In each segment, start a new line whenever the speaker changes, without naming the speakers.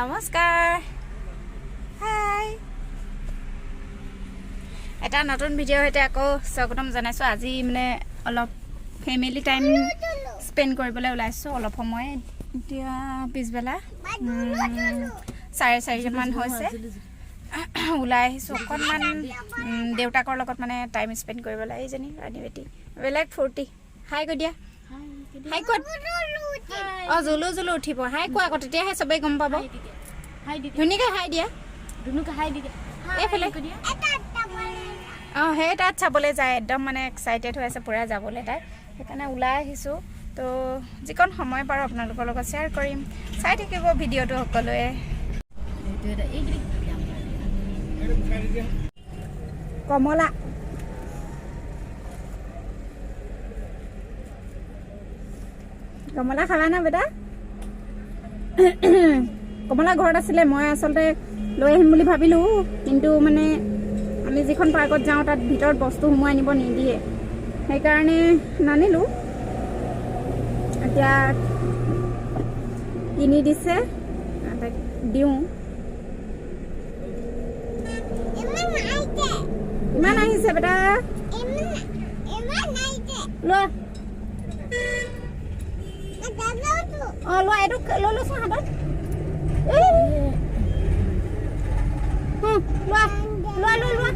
নমস্কাৰ হাই এটা নতুন ভিডিঅ' সৈতে আকৌ স্বাগতম জনাইছোঁ। আজি মানে অলপ ফেমিলি টাইম স্পেণ্ড কৰিবলৈ ওলাইছোঁ অলপ সময়। এতিয়া পিছবেলা 4:30মান হৈছে, ওলাই আহিছোঁ অকণমান দেউতাকৰ লগত মানে টাইম স্পেণ্ড কৰিবলৈ। এইজনী ৰাণী বেটি বেলেগ ফূৰ্তি। হাই কৈ দিয়া, হাই কোৱা। অঁ জুলু জুলু উঠিব। হাই কোৱা আকৌ, তেতিয়াহে চবেই গম পাব। ধুনীয়াকৈ হাই দিয়া, এইফালে। অঁ সেই তাত চাবলৈ যায়, একদম মানে এক্সাইটেড হৈ আছে পূৰা যাবলৈ তাই। সেইকাৰণে ওলাই আহিছোঁ। তো যিকণ সময় পাৰোঁ আপোনালোকৰ লগত শ্বেয়াৰ কৰিম, চাই থাকিব ভিডিঅ'টো সকলোৱে। কমলা কমলা খালা না বেটা? কমলা ঘৰত আছিলে, মই আচলতে লৈ আহিম বুলি ভাবিলোঁ, কিন্তু মানে আমি যিখন পাৰ্কত যাওঁ তাত ভিতৰত বস্তু সোমোৱাই নিব নিদিয়ে, সেইকাৰণে নানিলোঁ। এতিয়া কিনি দিছে, তাক দিওঁ। ইমান আহিছে বেটা, লোৱা। অঁ লোৱা, এইটো লৈ লৈছোঁ হাতত। লোৱা লোৱা লোৱা লোৱা,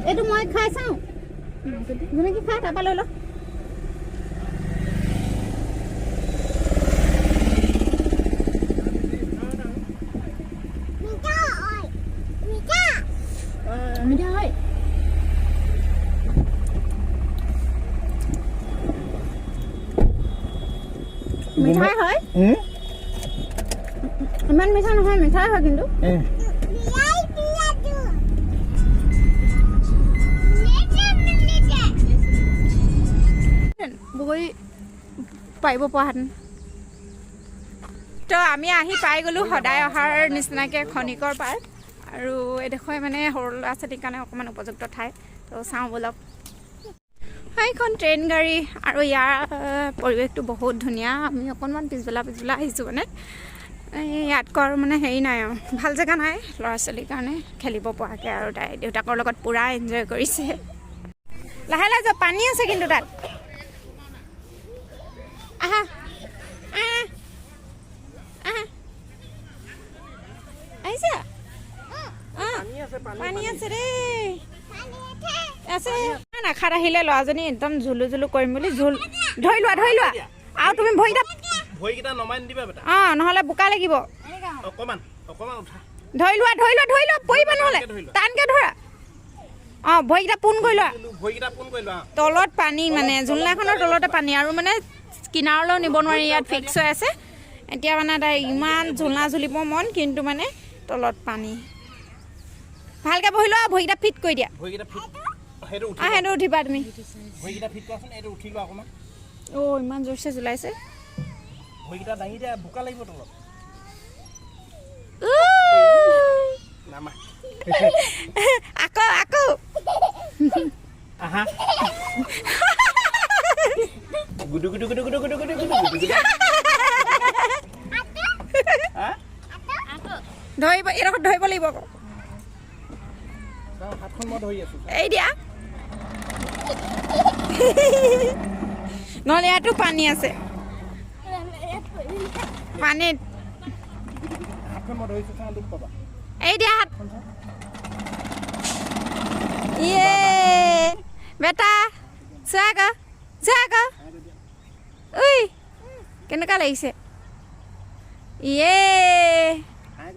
এইটো মই খাই চাওঁ, যেনেকৈ খাই তাৰপৰা লৈ লওঁ। মিঠা হয়, মিঠাই হয়, ইমান মিঠা নহয়, মিঠাই হয় কিন্তু। বগৰী পাৰিব পৰাহেঁতেন। তো আমি আহি পাই গ'লোঁ সদায় অহাৰ নিচিনাকৈ খনিকৰ পাৰ্ক। আৰু এডোখৰ মানে সৰু ল'ৰা ছোৱালীৰ কাৰণে অকণমান উপযুক্ত ঠাই। তো চাওঁ ব'লক। এইখন ট্ৰেইন গাড়ী, আৰু ইয়াৰ পৰিৱেশটো বহুত ধুনীয়া। আমি অকণমান পিছবেলা আহিছোঁ মানে। ইয়াতকৈ আৰু মানে হেৰি নাই আৰু, ভাল জেগা নাই ল'ৰা ছোৱালীৰ কাৰণে খেলিব পৰাকৈ। আৰু তাই দেউতাকৰ লগত পূৰা এনজয় কৰিছে। লাহে লাহে যাওক, পানী আছে কিন্তু তাত। আহা আহা আহা, আহিছা? পানী আছে দেই, আছে। নাখাত আহিলে ল'ৰাজনী একদম ঝুলু ঝুলু কৰিম বুলি ধৰি লোৱা আৰু তুমি ভৰিকেইটা নমাই নিদিবা বেটা। অঁ নহ'লে বোকা লাগিব। ধৰি লোৱা পৰিবা, নহ'লে টানকৈ ধৰা। অঁ ভৰিকেইটা পোন কৰি লোৱা। তলত পানী, মানে জোলনাখনৰ তলতে পানী, আৰু মানে কিনাৰলৈও নিব নোৱাৰি, ইয়াত ফিক্স হৈ আছে। এতিয়া মানে তাই ইমান ঝুলনা ঝুলিব মন, কিন্তু মানে তলত পানী। ভালকৈ বহি লোৱা, ভৰিকেইটা ফিট কৰি দিয়া। সেইটো উঠিবা তুমি। অঁ ইমান জোৰছে জোলাইছে। আকৌ ধৰিব, এইডোখৰত ধৰিব লাগিব আকৌ। এই দিয়া, নহ'লে ইয়াতো পানী আছে। পানীত এই দিয়া হাত। ইয়ে বেটা, চোৱা আকৌ ঐ কেনেকুৱা লাগিছে। ইয়ে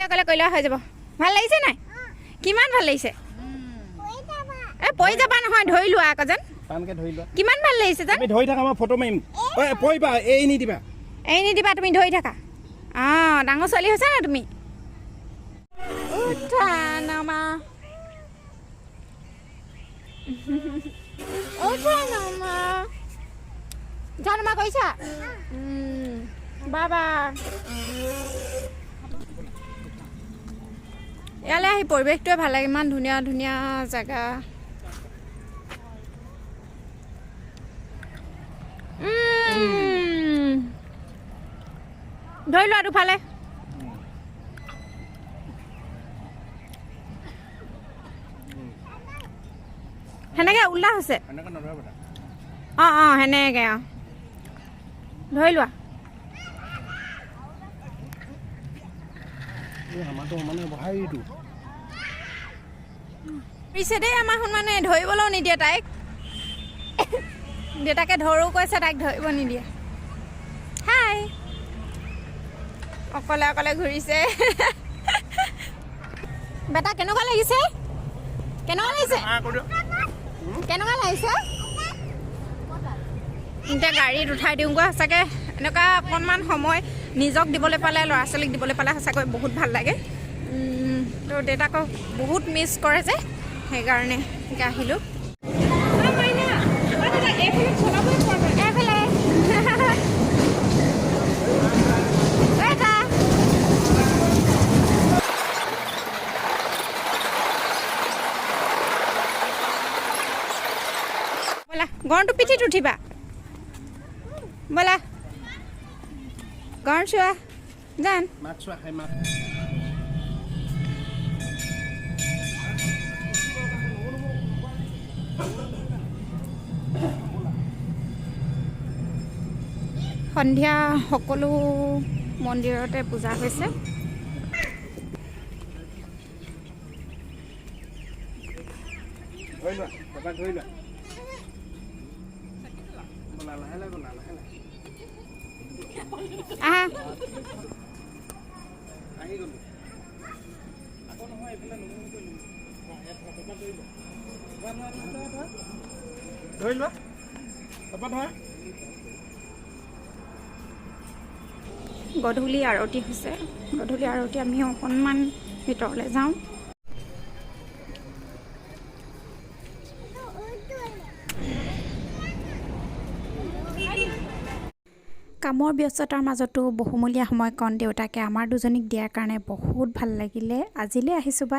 অকলে কৰিলে হৈ যাব। ভাল লাগিছে নাই? কিমান ভাল লাগিছে? এই পৰি যাবা নহয়, ধৰি লোৱা আকৌ যেন। কিমান ভাল লাগিছে যেন।
ধৰি থাকা, মই ফটো মাৰিম। পৰিবা, এই নিদিবা,
তুমি ধৰি থাকা। অঁ ডাঙৰ ছোৱালী হৈছা না তুমি? উঠা নামা, জানুমা কৰিছা? বাবা ইয়ালৈ আহি পৰিৱেশটোৱে ভাল লাগে, ইমান ধুনীয়া ধুনীয়া জেগা। ধৰি লোৱা দুফালে সেনেকৈ উল্টা হৈছে অঁ সেনেকৈ ধৰি লোৱা পিছে দেই আমাৰ মানে ধৰিবলৈও নিদিয়ে তাইক দেউতাকে ধৰো কৈছে তাইক ধৰিব নিদিয়ে হাই অকলে অকলে ঘূৰিছে বেটা কেনেকুৱা লাগিছে এতিয়া গাড়ীত উঠাই দিওঁগৈ সঁচাকৈ এনেকুৱা অকণমান সময় নিজক দিবলৈ পালে ল'ৰা ছোৱালীক দিবলৈ পালে সঁচাকৈ বহুত ভাল লাগে তো দেউতাকক বহুত মিছ কৰে যে সেইকাৰণে এতিয়া আহিলোঁ ব'লা গড়টো পিঠিত উঠিবা ব'লা গড় চোৱা জান সন্ধিয়া সকলো মন্দিৰতে পূজা হৈছে আহা
ধৰি লোৱা
গধূলি আৰতি হৈছে গধূলি আৰতি আমি অকণমান ভিতৰলৈ যাওঁ কামৰ ব্যস্ততাৰ মাজতো বহুমূলীয়া সময়কণ দেউতাকে আমাৰ দুজনীক দিয়াৰ কাৰণে বহুত ভাল লাগিলে আজিলৈ আহিছোঁ বাই